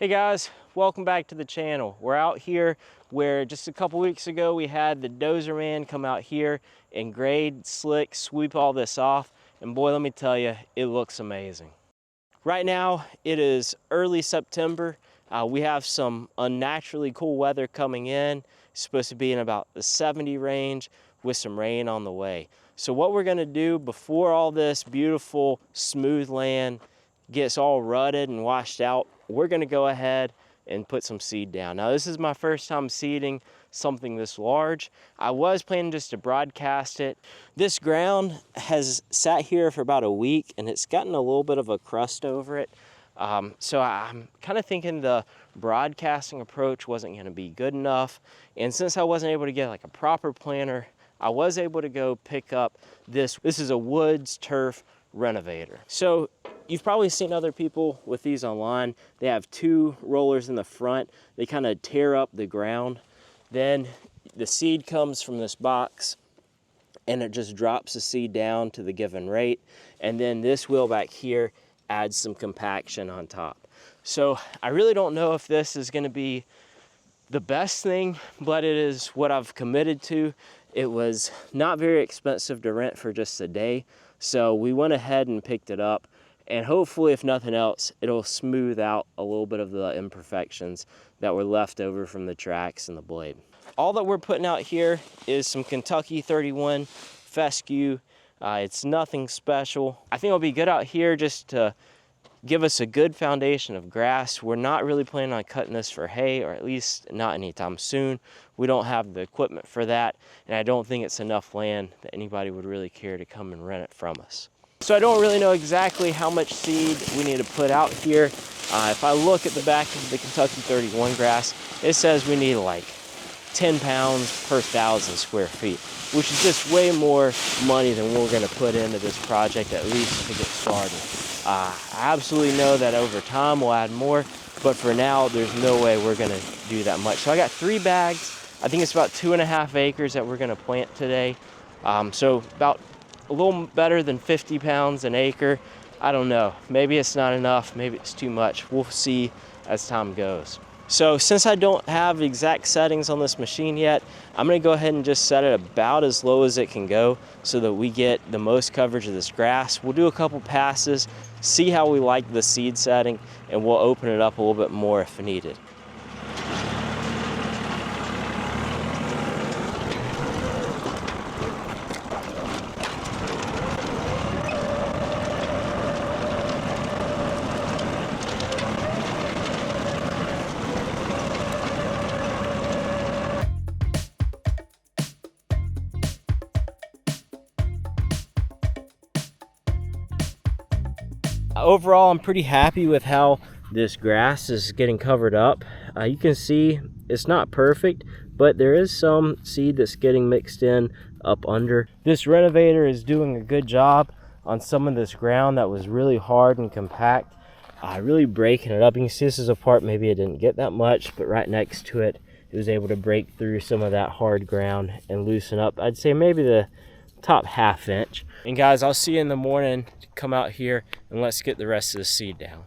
Hey guys, welcome back to the channel. We're out here where just a couple weeks ago we had the dozer man come out here and grade, slick, sweep all this off. And boy, let me tell you, it looks amazing. Right now, it is early September. We have some unnaturally cool weather coming in. It's supposed to be in about the 70 range with some rain on the way. So what we're gonna do before all this beautiful, smooth land gets all rutted and washed out, we're gonna go ahead and put some seed down. Now this is my first time seeding something this large. I was planning just to broadcast it. This ground has sat here for about a week and it's gotten a little bit of a crust over it. So I'm kind of thinking the broadcasting approach wasn't gonna be good enough. And since I wasn't able to get like a proper planter, I was able to go pick up this. This is a Woods Turf Renovator. So you've probably seen other people with these online. They have two rollers in the front. They kind of tear up the ground. Then the seed comes from this box and it just drops the seed down to the given rate. And then this wheel back here adds some compaction on top. So I really don't know if this is gonna be the best thing, but it is what I've committed to. It was not very expensive to rent for just a day. So we went ahead and picked it up. And hopefully, if nothing else, it'll smooth out a little bit of the imperfections that were left over from the tracks and the blade. All that we're putting out here is some Kentucky 31 fescue. It's nothing special. I think it'll be good out here just to give us a good foundation of grass. We're not really planning on cutting this for hay, or at least not anytime soon. We don't have the equipment for that, and I don't think it's enough land that anybody would really care to come and rent it from us. So I don't really know exactly how much seed we need to put out here. If I look at the back of the Kentucky 31 grass, it says we need like 10 pounds per 1,000 square feet, which is just way more money than we're gonna put into this project, at least to get started. I absolutely know that over time we'll add more, but for now, there's no way we're gonna do that much. So I got 3 bags. I think it's about 2.5 acres that we're gonna plant today. So about a little better than 50 pounds an acre. I don't know, maybe it's not enough, maybe it's too much. We'll see as time goes. So since I don't have exact settings on this machine yet, I'm gonna go ahead and just set it about as low as it can go so that we get the most coverage of this grass. We'll do a couple passes, see how we like the seed setting, and we'll open it up a little bit more if needed. Overall, I'm pretty happy with how this grass is getting covered up. You can see it's not perfect, but there is some seed that's getting mixed in up under. This renovator is doing a good job on some of this ground that was really hard and compact, really breaking it up. You can see this is a part maybe it didn't get that much, but right next to it, it was able to break through some of that hard ground and loosen up, I'd say maybe the top 1/2 inch. And guys, I'll see you in the morning. Come out here and let's get the rest of the seed down.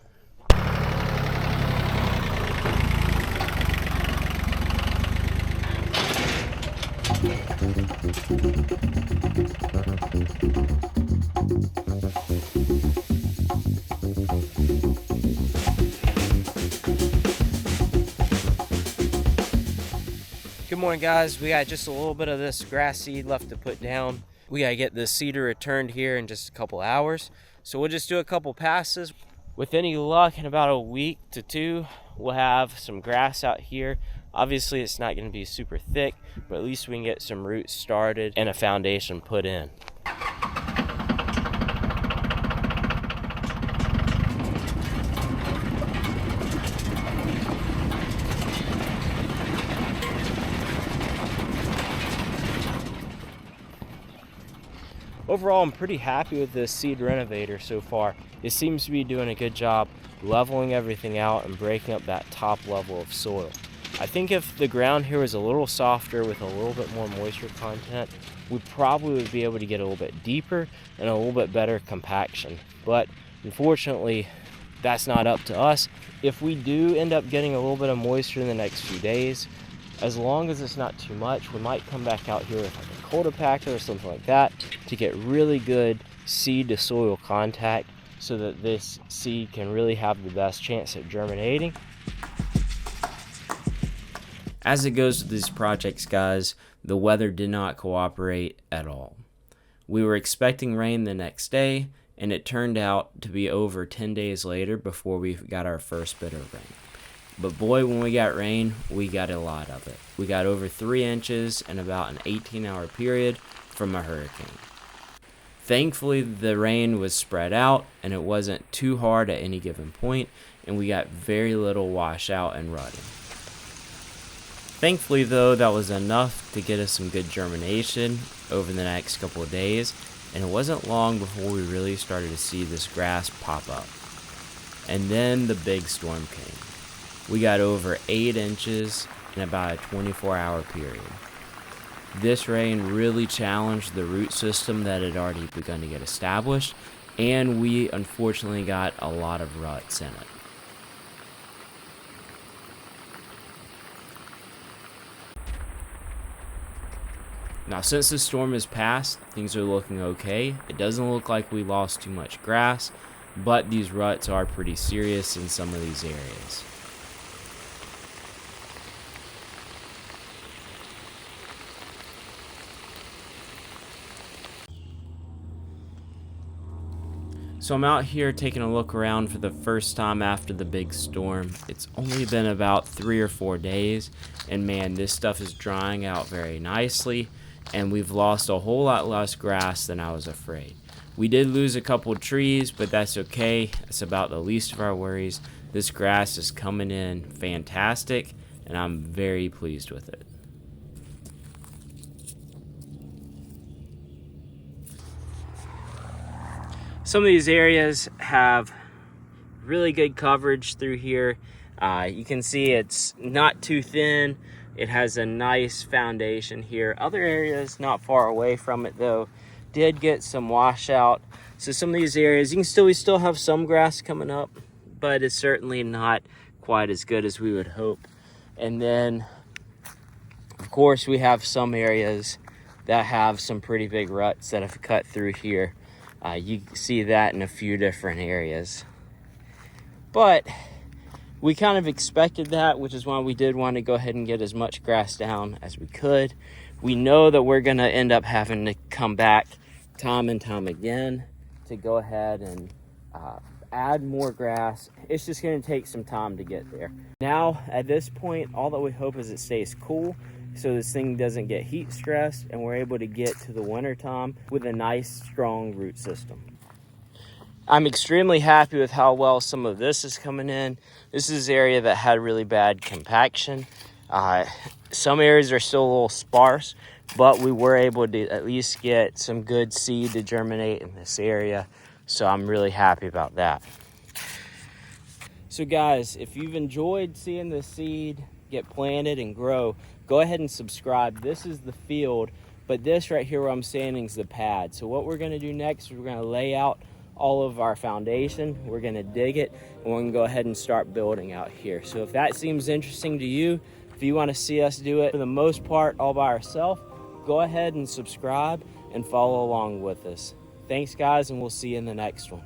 Good morning, guys. We got just a little bit of this grass seed left to put down. We gotta get the seeder returned here in just a couple hours. So we'll just do a couple passes. With any luck, in about a week to 2, we'll have some grass out here. Obviously, it's not gonna be super thick, but at least we can get some roots started and a foundation put in. Overall, I'm pretty happy with this seed renovator so far. It seems to be doing a good job leveling everything out and breaking up that top level of soil. I think if the ground here was a little softer with a little bit more moisture content, we probably would be able to get a little bit deeper and a little bit better compaction. But unfortunately, that's not up to us. If we do end up getting a little bit of moisture in the next few days, as long as it's not too much, we might come back out here with like a cultipacker or something like that to get really good seed to soil contact so that this seed can really have the best chance at germinating. As it goes with these projects, guys, the weather did not cooperate at all. We were expecting rain the next day, and it turned out to be over 10 days later before we got our first bit of rain. But boy, when we got rain, we got a lot of it. We got over 3 inches in about an 18-hour period from a hurricane. Thankfully, the rain was spread out, and it wasn't too hard at any given point, and we got very little washout and rutting. Thankfully, though, that was enough to get us some good germination over the next couple of days, and it wasn't long before we really started to see this grass pop up. And then the big storm came. We got over 8 inches in about a 24-hour period. This rain really challenged the root system that had already begun to get established, and we unfortunately got a lot of ruts in it. Now, since the storm has passed, things are looking okay. It doesn't look like we lost too much grass, but these ruts are pretty serious in some of these areas. So I'm out here taking a look around for the first time after the big storm. It's only been about 3 or 4 days, and man, this stuff is drying out very nicely, and we've lost a whole lot less grass than I was afraid. We did lose a couple trees, but that's okay. It's about the least of our worries. This grass is coming in fantastic, and I'm very pleased with it. Some of these areas have really good coverage through here. You can see it's not too thin. It has a nice foundation here. Other areas not far away from it though did get some washout. So some of these areas, we still have some grass coming up, but it's certainly not quite as good as we would hope. And then, of course, we have some areas that have some pretty big ruts that have cut through here. You see that in a few different areas. But we kind of expected that, which is why we did want to go ahead and get as much grass down as we could. We know that we're going to end up having to come back time and time again to go ahead and add more grass. It's just going to take some time to get there. Now, at this point, all that we hope is it stays cool so this thing doesn't get heat stressed, and we're able to get to the winter time with a nice, strong root system. I'm extremely happy with how well some of this is coming in. This is an area that had really bad compaction. Some areas are still a little sparse, but we were able to at least get some good seed to germinate in this area. So I'm really happy about that. So guys, if you've enjoyed seeing the seed get planted and grow, go ahead and subscribe. This is the field, but this right here where I'm standing is the pad. So what we're gonna do next, we're gonna lay out all of our foundation, we're gonna dig it, and we're gonna go ahead and start building out here. So if that seems interesting to you, if you wanna see us do it for the most part all by ourselves, go ahead and subscribe and follow along with us. Thanks guys, and we'll see you in the next one.